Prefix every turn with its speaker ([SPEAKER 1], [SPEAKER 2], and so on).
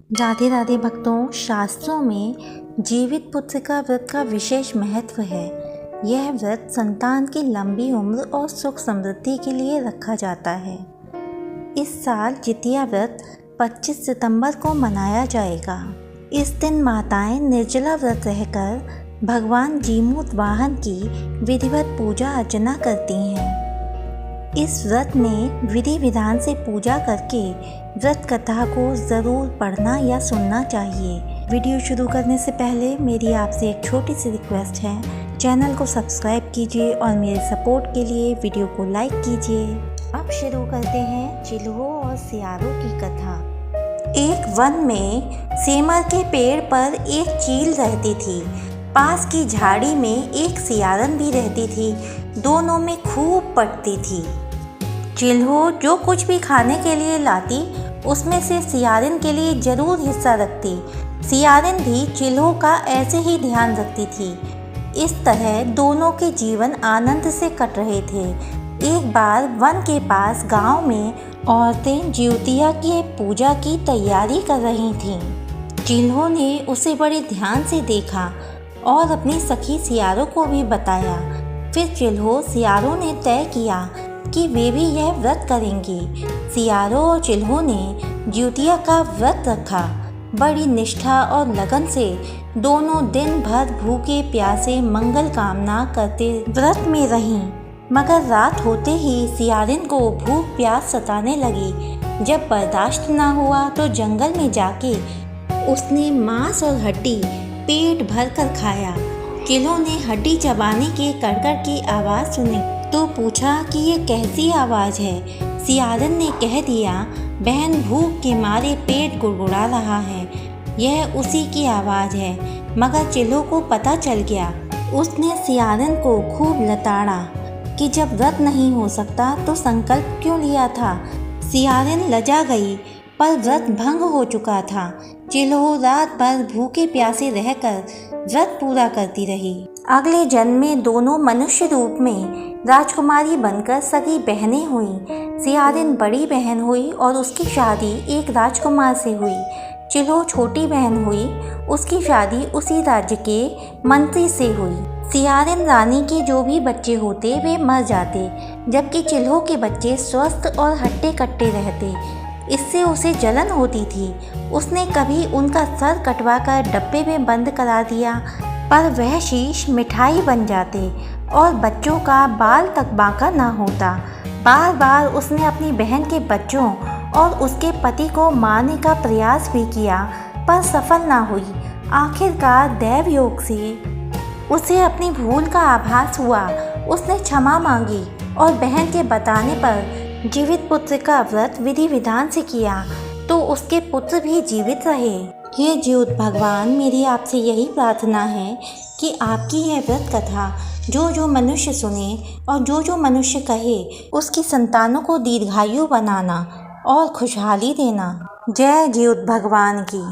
[SPEAKER 1] राधे राधे भक्तों, शास्त्रों में जीवित पुत्रिका व्रत का विशेष महत्व है। यह व्रत संतान की लंबी उम्र और सुख समृद्धि के लिए रखा जाता है। इस साल जितिया व्रत 25 सितंबर को मनाया जाएगा। इस दिन माताएं निर्जला व्रत रहकर भगवान जीमूत वाहन की विधिवत पूजा अर्चना करती हैं। इस व्रत में विधि विधान से पूजा करके व्रत कथा को ज़रूर पढ़ना या सुनना चाहिए। वीडियो शुरू करने से पहले मेरी आपसे एक छोटी सी रिक्वेस्ट है, चैनल को सब्सक्राइब कीजिए और मेरे सपोर्ट के लिए वीडियो को लाइक कीजिए। अब शुरू करते हैं चिल्हों और सियारों की कथा। एक वन में सेमर के पेड़ पर एक चील रहती थी। पास की झाड़ी में एक सियारन भी रहती थी। दोनों में खूब पटती थी। चिल्हो जो कुछ भी खाने के लिए लाती उसमें से सियारिन के लिए जरूर हिस्सा रखती। सियारिन भी चिल्हो का ऐसे ही ध्यान रखती थी। इस तरह दोनों के जीवन आनंद से कट रहे थे। एक बार वन के पास गांव में औरतें जिउतिया की पूजा की तैयारी कर रही थीं। चिल्हो ने उसे बड़े ध्यान से देखा और अपनी सखी सियारों को भी बताया। फिर चिल्हो सियारों ने तय किया कि वे भी यह व्रत करेंगी। सियारों और चिल्हो ने जिउतिया का व्रत रखा। बड़ी निष्ठा और लगन से दोनों दिन भर भूखे प्यासे मंगल कामना करते व्रत में रहीं। मगर रात होते ही सियारिन को भूख प्यास सताने लगी। जब बर्दाश्त न हुआ तो जंगल में जाके उसने मांस और हड्डी पेट भर कर खाया। चिल्हो ने हड्डी चबाने के कड़कड़ की आवाज़ सुनी तो पूछा कि ये कैसी आवाज़ है। सियारिन ने कह दिया, बहन भूख के मारे पेट गुड़गुड़ा रहा है, यह उसी की आवाज़ है। मगर चिल्हो को पता चल गया। उसने सियारिन को खूब लताड़ा कि जब व्रत नहीं हो सकता तो संकल्प क्यों लिया था। सियारिन लजा गई पर व्रत भंग हो चुका था। चिल्हो रात भर भूखे प्यासे रहकर व्रत पूरा करती रही। अगले जन्म में दोनों मनुष्य रूप में राजकुमारी बनकर सगी बहनें हुईं। सियारिन बड़ी बहन हुई और उसकी शादी एक राजकुमार से हुई। चिल्हो छोटी बहन हुई, उसकी शादी उसी राज्य के मंत्री से हुई। सियारिन रानी के जो भी बच्चे होते वे मर जाते, जबकि चिल्हो के बच्चे स्वस्थ और हट्टे कट्टे रहते। इससे उसे जलन होती थी। उसने कभी उनका सर कटवाकर डब्बे में बंद करा दिया, पर वह शीश मिठाई बन जाते और बच्चों का बाल तक बांका न होता। बार बार उसने अपनी बहन के बच्चों और उसके पति को मारने का प्रयास भी किया, पर सफल न हुई। आखिरकार दैव योग से उसे अपनी भूल का आभास हुआ। उसने क्षमा मांगी और बहन के बताने पर जीवित पुत्र का व्रत विधि विधान से किया तो उसके पुत्र भी जीवित रहे। हे ज्योत भगवान, मेरी आपसे यही प्रार्थना है कि आपकी यह व्रत कथा जो जो मनुष्य सुने और जो जो मनुष्य कहे उसकी संतानों को दीर्घायु बनाना और खुशहाली देना। जय ज्योत भगवान की।